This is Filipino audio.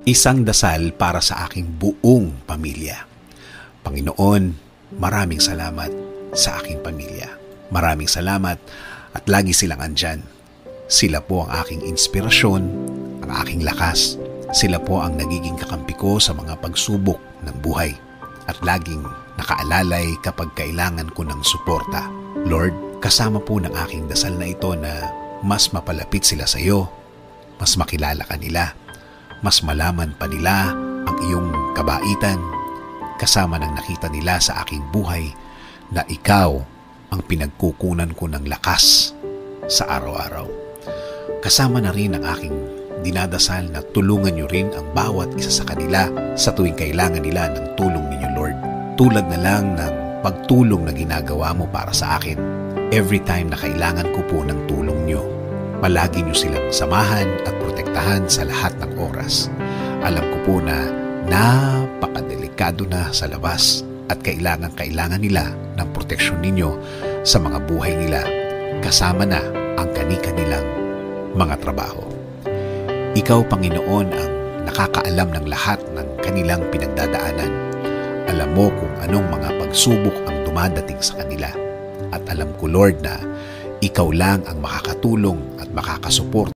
Isang dasal para sa aking buong pamilya. Panginoon, maraming salamat sa aking pamilya. Maraming salamat at lagi silang andyan. Sila po ang aking inspirasyon, ang aking lakas. Sila po ang nagiging kakampi ko sa mga pagsubok ng buhay at laging nakaalalay kapag kailangan ko ng suporta. Lord, kasama po ng aking dasal na ito na mas mapalapit sila sa iyo, mas makilala ka nila, mas malaman pa nila ang iyong kabaitan, kasama ng nakita nila sa aking buhay na ikaw ang pinagkukunan ko ng lakas sa araw-araw. Kasama na rin ang aking dinadasal na tulungan niyo rin ang bawat isa sa kanila sa tuwing kailangan nila ng tulong ninyo, Lord. Tulad na lang ng pagtulong na ginagawa mo para sa akin. Every time na kailangan ko po ng tulong niyo, palagi niyo silang samahan at protektahan sa lahat ng oras. Alam ko po na napakadelikado na sa labas at kailangan nila ng proteksyon ninyo sa mga buhay nila, kasama na ang kani-kanilang mga trabaho. Ikaw, Panginoon, ang nakakaalam ng lahat ng kanilang pinagdadaanan. Alam mo kung anong mga pagsubok ang dumadating sa kanila. At alam ko, Lord, na ikaw lang ang makakatulong at makakasupport